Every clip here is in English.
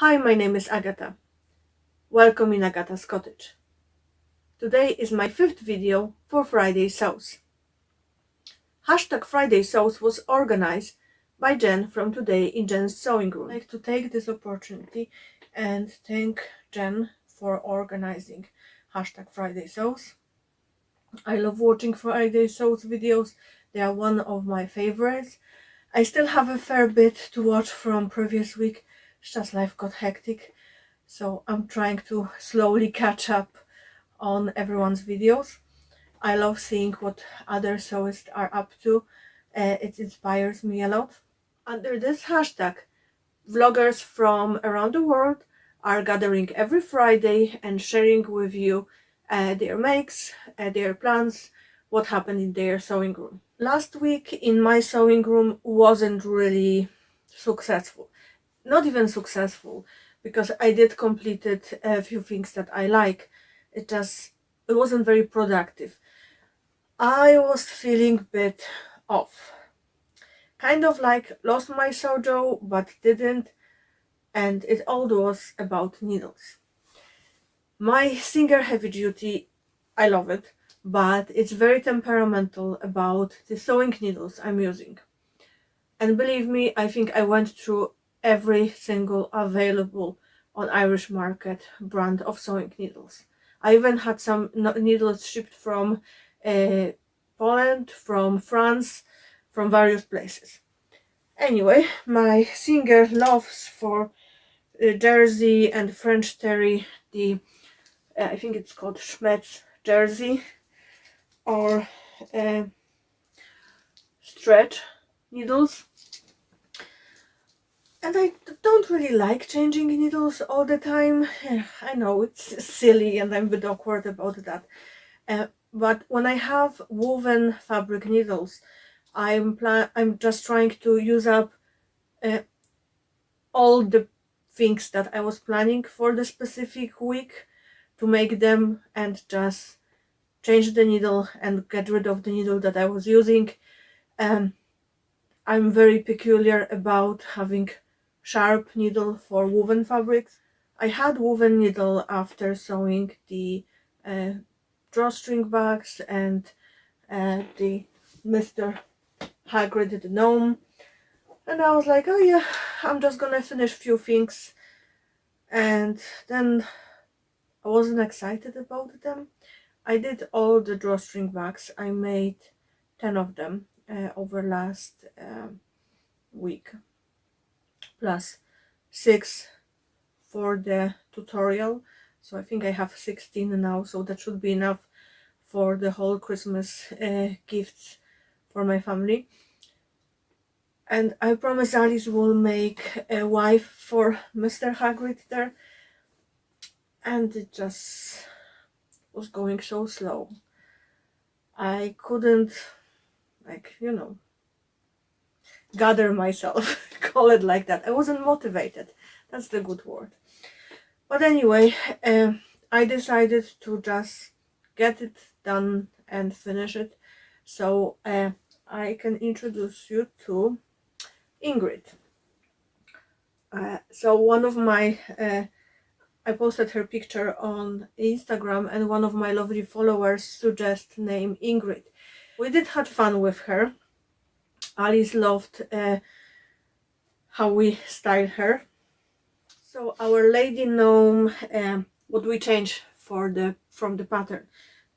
Hi, my name is Agata. Welcome in Agata's Cottage. Today is my 5th video for Friday Sews. Hashtag Friday Sews was organized by Jen from Today in Jen's Sewing Room. I'd like to take this opportunity and thank Jen for organizing hashtag Friday Sews. I love watching Friday Sews videos. They are one of my favorites. I still have a fair bit to watch from previous week. It's just life got hectic. So I'm trying to slowly catch up on everyone's videos. I love seeing what other sewists are up to. It inspires me a lot. Under this hashtag, vloggers from around the world are gathering every Friday and sharing with you their makes, their plans, what happened in their sewing room. Last week in my sewing room wasn't really successful. Not even successful, because I did completed a few things that I like. It wasn't very productive. I was feeling a bit off. Kind of like lost my sojo, but didn't, and it all was about needles. My Singer heavy duty, I love it, but it's very temperamental about the sewing needles I'm using. And believe me, I think I went through every single available on Irish market brand of sewing needles. I even had some needles shipped from Poland, from France, from various places. Anyway, my Singer loves for jersey and French terry, the I think it's called Schmetz jersey, or stretch needles. And I don't really like changing needles all the time. I know it's silly and I'm a bit awkward about that. But when I have woven fabric needles, I'm just trying to use up all the things that I was planning for the specific week to make them, and just change the needle and get rid of the needle that I was using. I'm very peculiar about having sharp needle for woven fabrics. I had woven needle after sewing the drawstring bags and the Mr. Hagrid the gnome, and I was like, oh yeah, I'm just gonna finish a few things, and then I wasn't excited about them. I did all the drawstring bags. I made 10 of them over last week, plus 6 for the tutorial, so I think I have 16 now, so that should be enough for the whole Christmas gifts for my family. And I promise Alice will make a wife for Mr. Hagrid there, and it just was going so slow. I couldn't, gather myself, call it like that. I wasn't motivated. That's the good word. But anyway, I decided to just get it done and finish it. So I can introduce you to Ingrid. So one of my, I posted her picture on Instagram, and one of my lovely followers suggested name Ingrid. We did have fun with her. Alice loved how we styled her. So our lady gnome, what we change from the pattern.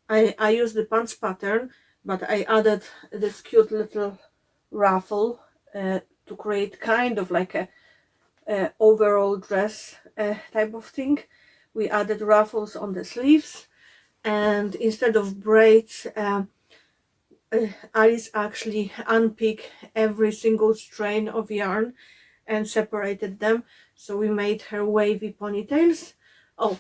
I used the pants pattern, but I added this cute little ruffle to create kind of like a overall dress type of thing. We added ruffles on the sleeves, and instead of braids, Alice actually unpicked every single strain of yarn and separated them, so we made her wavy ponytails. Oh,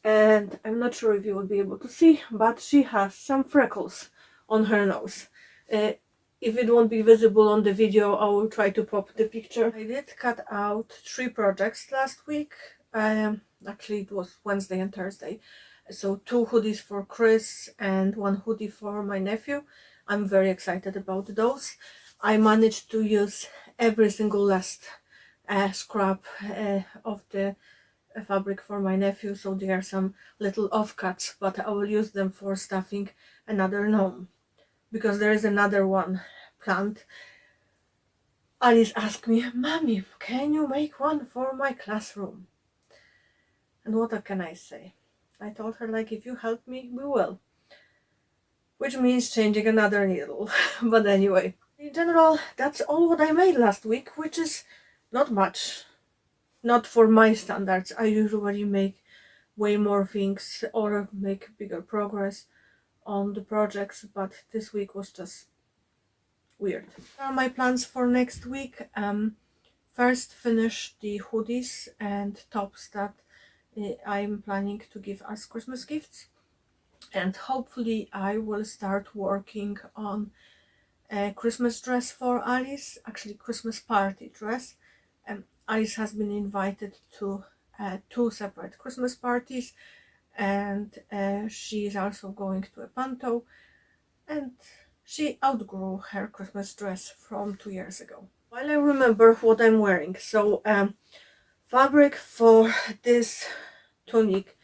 and I'm not sure if you will be able to see, but she has some freckles on her nose. If it won't be visible on the video, I will try to pop the picture. I did cut out 3 projects last week. Actually it was Wednesday and Thursday. So 2 hoodies for Chris and 1 hoodie for my nephew. I'm very excited about those. I managed to use every single last scrap of the fabric for my nephew, so there are some little offcuts, but I will use them for stuffing another gnome, because there is another one planned. Alice asked me, "Mommy, can you make one for my classroom?" And what can I say? I told her, like, if you help me, we will. Which means changing another needle. But anyway, in general, that's all what I made last week, which is not much. Not for my standards. I usually make way more things or make bigger progress on the projects, but this week was just weird. My plans for next week: first finish the hoodies and tops that I'm planning to give as Christmas gifts, and hopefully I will start working on a Christmas dress for Alice, actually Christmas party dress. Alice has been invited to 2 separate Christmas parties, and she is also going to a panto, and she outgrew her Christmas dress from 2 years ago. While I remember what I'm wearing, so fabric for this tunic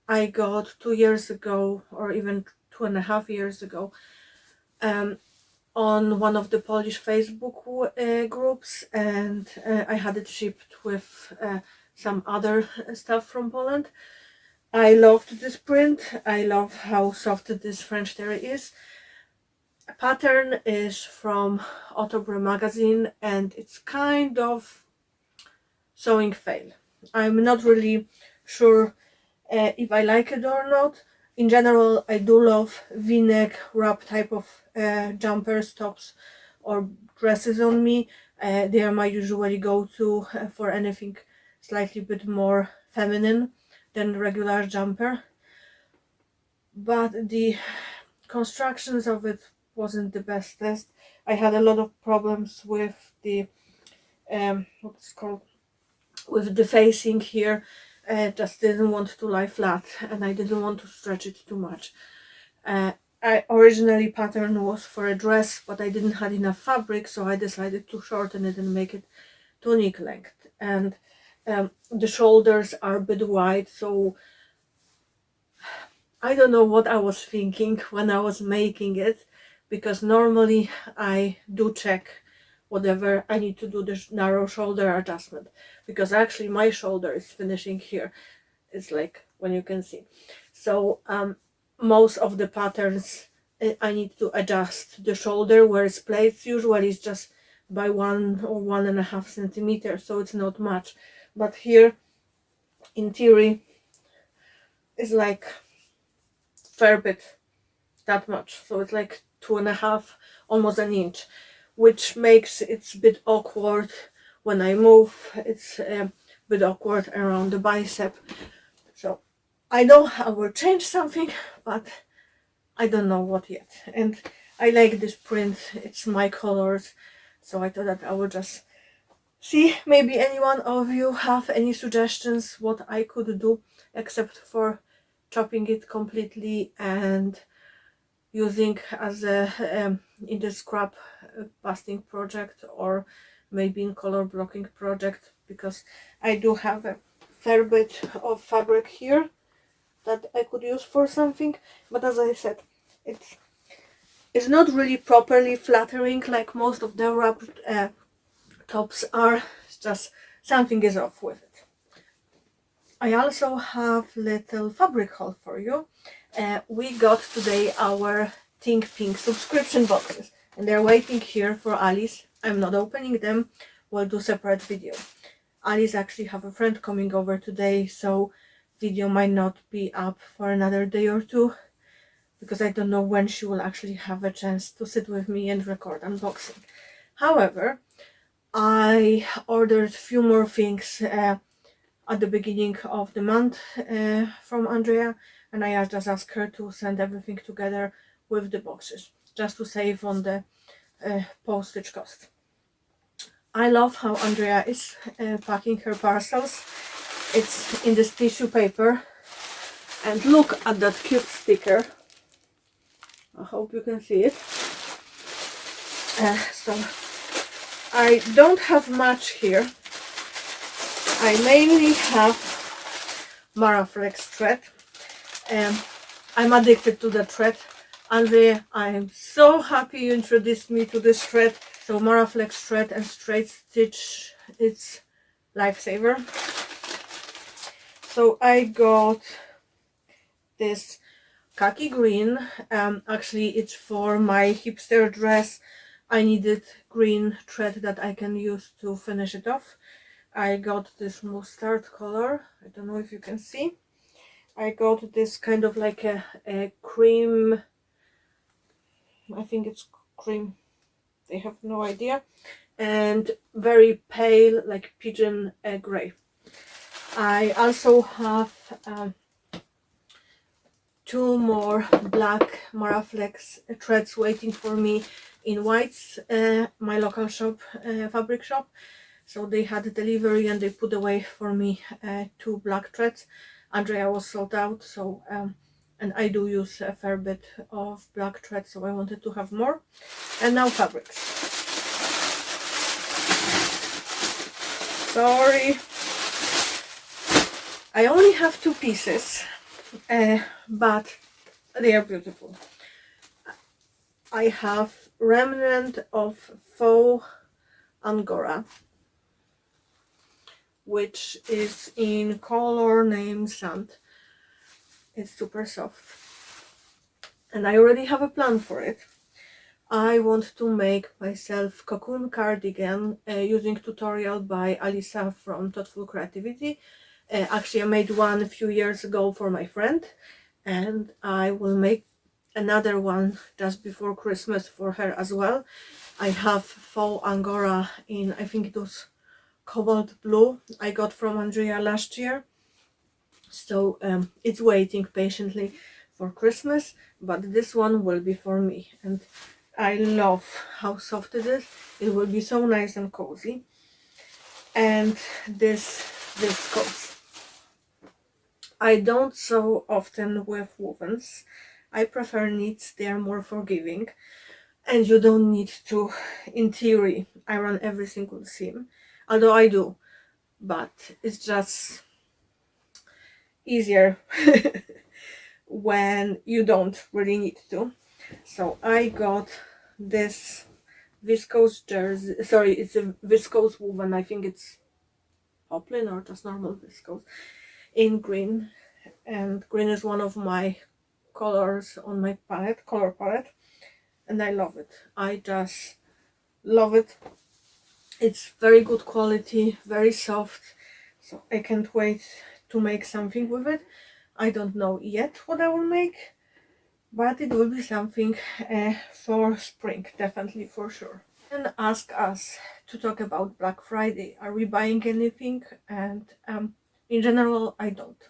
I got 2 years ago, or even 2.5 years ago, on one of the Polish Facebook groups, and I had it shipped with some other stuff from Poland. I loved this print. I love how soft this French terry is. A pattern is from Ottobre magazine, and it's kind of sewing fail. I'm not really sure if I like it or not. In general, I do love v-neck wrap type of jumpers, tops, or dresses on me. They are my usually go-to for anything slightly bit more feminine than regular jumper. But the constructions of it wasn't the bestest. I had a lot of problems with the what's called, with the facing here. Just didn't want to lie flat, and I didn't want to stretch it too much. I originally pattern was for a dress, but I didn't have enough fabric, so I decided to shorten it and make it tunic length. And the shoulders are a bit wide, so I don't know what I was thinking when I was making it, because normally I do check whatever I need to do the narrow shoulder adjustment, because actually my shoulder is finishing here. It's like when you can see. So most of the patterns I need to adjust the shoulder where it's placed. Usually it's just by 1 or 1.5 centimeters, so it's not much. But here in theory it's like fair bit that much, so it's like 2.5, almost an inch, which makes it a bit awkward when I move. It's a bit awkward around the bicep. So I know I will change something, but I don't know what yet. And I like this print, it's my colors, so I thought that I would just see, maybe any one of you have any suggestions what I could do, except for chopping it completely and using as a in the scrap basting project, or maybe in color blocking project, because I do have a fair bit of fabric here that I could use for something. But as I said, it's not really properly flattering like most of the wrapped tops are. It's just something is off with it. I also have little fabric haul for you. We got today our Think Pink subscription boxes, and they're waiting here for Alice. I'm not opening them. We'll do separate video. Alice actually have a friend coming over today, so video might not be up for another day or two, because I don't know when she will actually have a chance to sit with me and record unboxing. However, I ordered a few more things at the beginning of the month from Andrea, and I just asked her to send everything together with the boxes, just to save on the postage cost. I love how Andrea is packing her parcels. It's in this tissue paper, and look at that cute sticker. I hope you can see it. So I don't have much here, I mainly have Maraflex thread. I'm addicted to the thread. Andrea, I'm so happy you introduced me to this thread. So Maraflex thread and straight stitch, it's lifesaver. So I got this khaki green. Actually it's for my hipster dress. I needed green thread that I can use to finish it off. I got this mustard color. I don't know if you can see. I got this kind of like a cream, I think it's cream, I have no idea, and very pale like pigeon gray. I also have two more black Maraflex threads waiting for me in White's, my local shop, fabric shop. So they had a delivery and they put away for me two black threads. Andrea was sold out, so and I do use a fair bit of black thread, so I wanted to have more. And now fabrics. Sorry, I only have two pieces, but they are beautiful. I have remnant of faux Angora, which is in color named Sand. It's super soft and I already have a plan for it. I want to make myself cocoon cardigan using tutorial by Alisa from Thoughtful Creativity. Actually I made one a few years ago for my friend, and I will make another one just before Christmas for her as well. I have faux Angora in, I think it was cobalt blue, I got from Andrea last year. So it's waiting patiently for Christmas, but this one will be for me, and I love how soft it is. It will be so nice and cozy. And this goes. I don't sew often with wovens. I prefer knits, they are more forgiving and you don't need to, in theory, iron every single seam, although I do, but it's just easier when you don't really need to. So I got this viscose jersey, sorry, it's a viscose woven, I think it's poplin or just normal viscose, in green, and green is one of my colors on my palette, color palette, and I love it. I just love it. It's very good quality, very soft, so I can't wait to make something with it. I don't know yet what I will make, but it will be something for spring, definitely, for sure. And ask us to talk about Black Friday. Are we buying anything? And in general, I don't.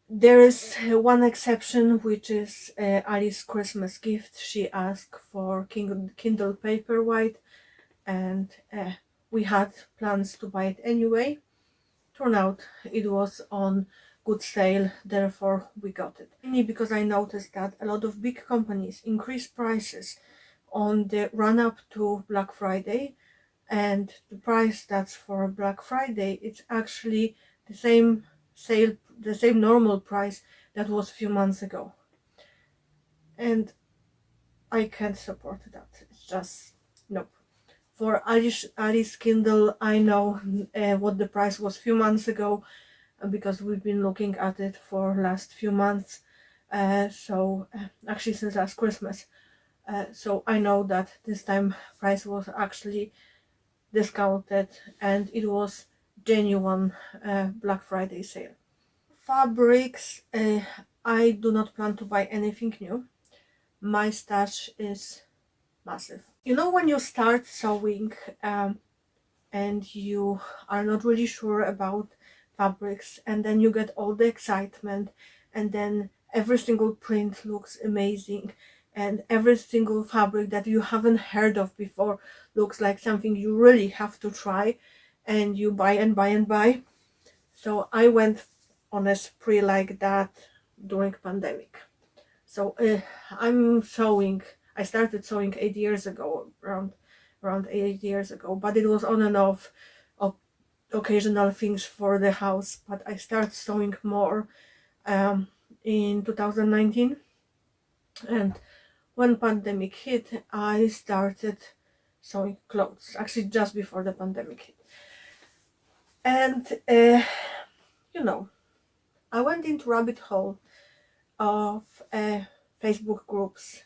There is one exception, which is Alice's Christmas gift. She asked for Kindle Paperwhite, and we had plans to buy it anyway. Turned out it was on good sale, therefore we got it. Mainly because I noticed that a lot of big companies increase prices on the run-up to Black Friday, and the price that's for Black Friday, it's actually the same sale, the same normal price that was a few months ago, and I can't support that. It's just nope. For Alice Kindle, I know what the price was a few months ago, because we've been looking at it for last few months, actually since last Christmas, so I know that this time price was actually discounted and it was genuine Black Friday sale. Fabrics, I do not plan to buy anything new. My stash is massive. You know, when you start sewing and you are not really sure about fabrics, and then you get all the excitement, and then every single print looks amazing, and every single fabric that you haven't heard of before looks like something you really have to try, and you buy and buy and buy. So I went on a spree like that during pandemic. So I'm sewing, I started sewing 8 years ago, around 8 years ago, but it was on and off occasional things for the house, but I started sewing more in 2019, and when pandemic hit, I started sewing clothes, actually just before the pandemic hit. And you know, I went into rabbit hole of Facebook groups.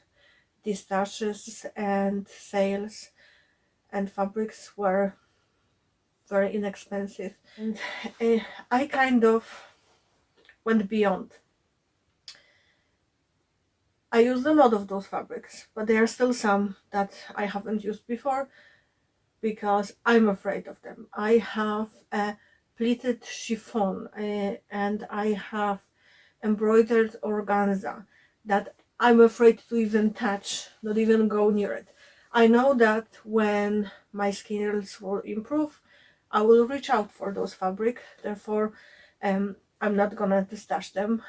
These stashes and sales and fabrics were very inexpensive, and I kind of went beyond. I used a lot of those fabrics, but there are still some that I haven't used before because I'm afraid of them. I have a pleated chiffon and I have embroidered organza that I'm afraid to even touch, not even go near it. I know that when my skills will improve, I will reach out for those fabric. Therefore, I'm not gonna stash them.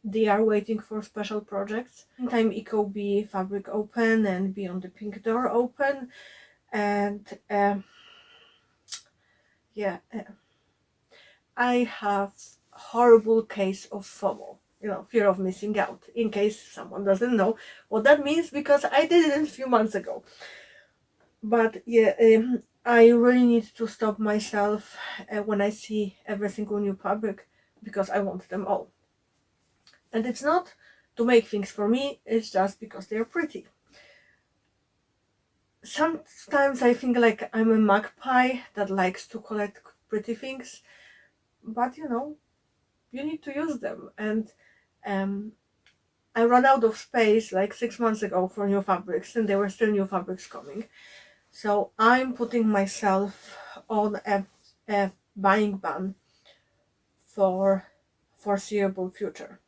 They are waiting for special projects. Meantime, Ecobee fabric open and Beyond the Pink Door open, and yeah, I have horrible case of FOMO, fear of missing out, in case someone doesn't know what that means, because I did it a few months ago. But yeah, I really need to stop myself when I see every single new fabric, because I want them all. And it's not to make things for me, it's just because they're pretty. Sometimes I think like I'm a magpie that likes to collect pretty things, but you need to use them. And I ran out of space like 6 months ago for new fabrics, and there were still new fabrics coming. So I'm putting myself on a buying ban for foreseeable future.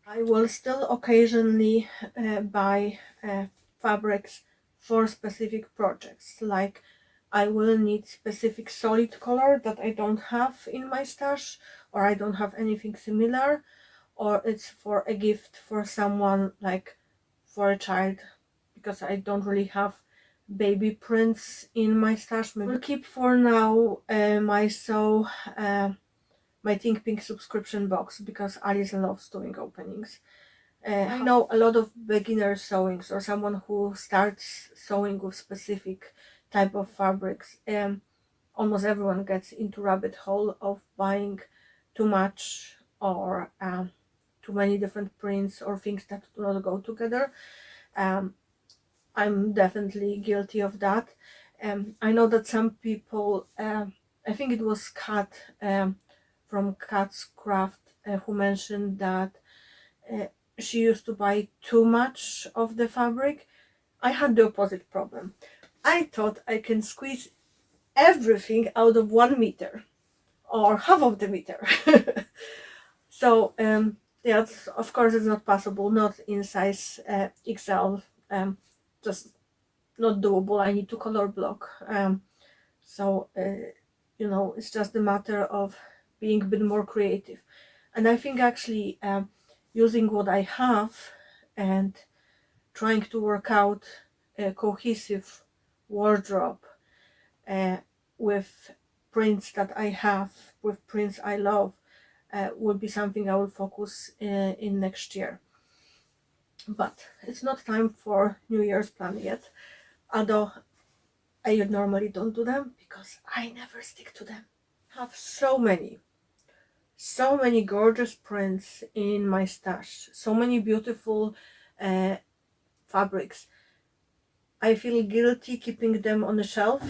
I will still occasionally buy fabrics for specific projects, like I will need specific solid color that I don't have in my stash, or I don't have anything similar, or it's for a gift for someone, like for a child, because I don't really have baby prints in my stash. Maybe I'll keep for now my Think Pink subscription box, because Alice loves doing openings. I know a lot of beginner sewings, or someone who starts sewing with specific type of fabrics. Almost everyone gets into rabbit hole of buying too much, or too many different prints, or things that do not go together. I'm definitely guilty of that. I know that some people, I think it was Cath from Cath's Craft, who mentioned that she used to buy too much of the fabric. I had the opposite problem. I thought I can squeeze everything out of 1 meter, or half of the meter. So yeah, of course it's not possible, not in size XL, just not doable. I need to color block. So it's just a matter of being a bit more creative. And I think actually using what I have and trying to work out a cohesive wardrobe with prints that I have, with prints I love, will be something I will focus in next year. But it's not time for New Year's plan yet, although I normally don't do them because I never stick to them. I have so many gorgeous prints in my stash, so many beautiful fabrics. I feel guilty keeping them on the shelf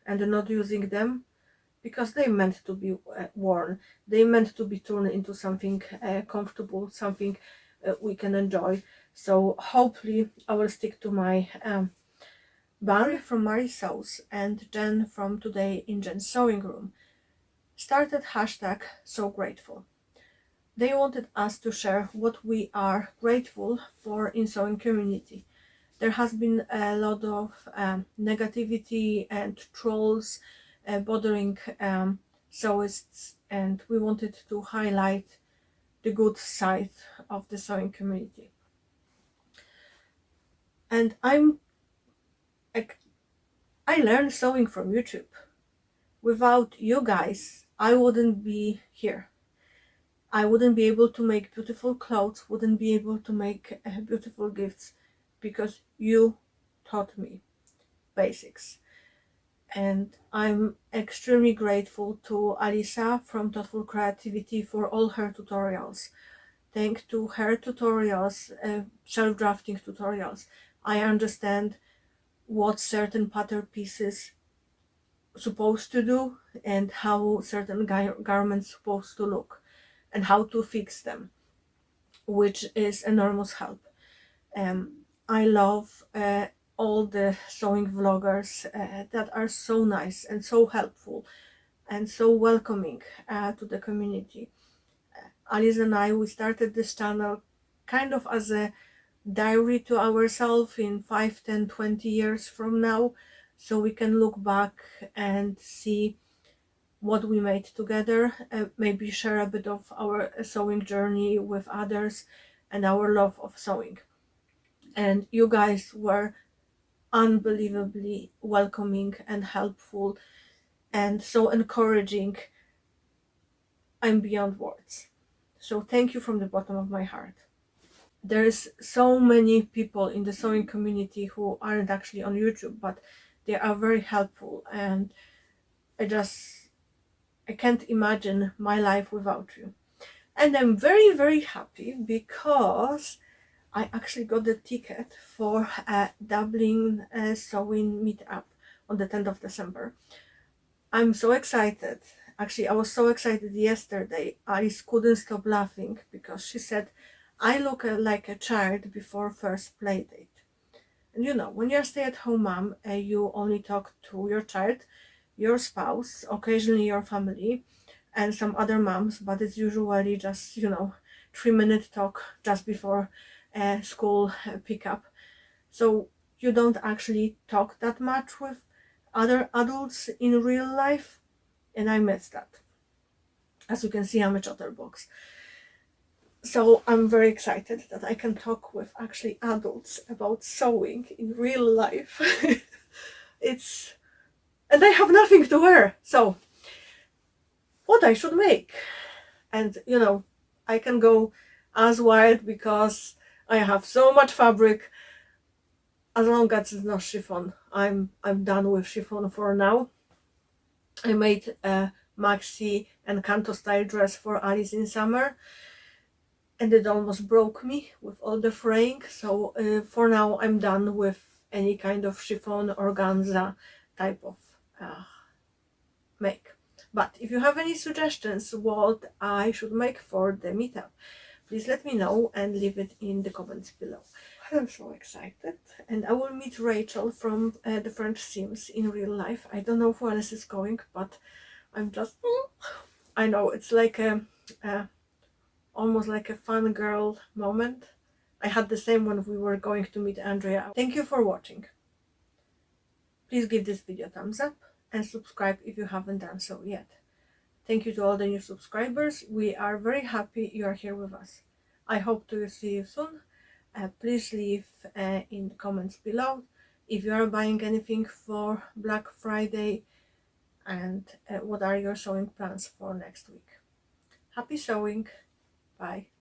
and not using them, because they meant to be worn. They meant to be turned into something comfortable, something we can enjoy. So hopefully I will stick to my Barry from Marie Sews and Jen from Today in Jen's Sewing Room started hashtag sewgrateful. They wanted us to share what we are grateful for in sewing community. There has been a lot of negativity and trolls bothering sewists, and we wanted to highlight the good side of the sewing community. And I learned sewing from YouTube. Without you guys I wouldn't be here. I wouldn't be able to make beautiful clothes, wouldn't be able to make beautiful gifts, because you taught me basics. And I'm extremely grateful to Alisa from Thoughtful Creativity for all her tutorials. Thanks to her tutorials, self-drafting tutorials, I understand what certain pattern pieces supposed to do and how certain garments supposed to look and how to fix them, which is enormous help. I love all the sewing vloggers that are so nice and so helpful and so welcoming to the community. Alice and I, we started this channel kind of as a diary to ourselves in 5, 10, 20 years from now, so we can look back and see what we made together, maybe share a bit of our sewing journey with others and our love of sewing. And you guys were unbelievably welcoming and helpful and so encouraging. I'm beyond words. So thank you from the bottom of my heart. There's so many people in the sewing community who aren't actually on YouTube, but they are very helpful, and I can't imagine my life without you. And I'm very, very happy because I actually got the ticket for a Dublin sewing meetup on the 10th of December. I'm so excited. Actually, I was so excited yesterday. Alice couldn't stop laughing because she said, I look like a child before first play date. And you know, when you're a stay-at-home mom, you only talk to your child, your spouse, occasionally your family, and some other moms, but it's usually just, 3-minute talk just before school pickup. So you don't actually talk that much with other adults in real life, and I miss that. As you can see, I'm a chatterbox. So I'm very excited that I can talk with actually adults about sewing in real life. And I have nothing to wear, so what I should make. And I can go as wild because I have so much fabric. As long as it's not chiffon, I'm done with chiffon for now. I made a maxi and canto style dress for Alice in summer, and it almost broke me with all the fraying. So for now I'm done with any kind of chiffon organza type of make. But if you have any suggestions what I should make for the meetup, please let me know and leave it in the comments below. I'm so excited, and I will meet Rachel from the French Sims in real life. I don't know who else is going, but I'm just I know it's like a almost like a fun girl moment. I had the same when we were going to meet Andrea. Thank you for watching. Please give this video a thumbs up and subscribe if you haven't done so yet. Thank you to all the new subscribers. We are very happy you are here with us. I hope to see you soon. Please leave in the comments below if you are buying anything for Black Friday, and what are your sewing plans for next week. Happy sewing. Bye.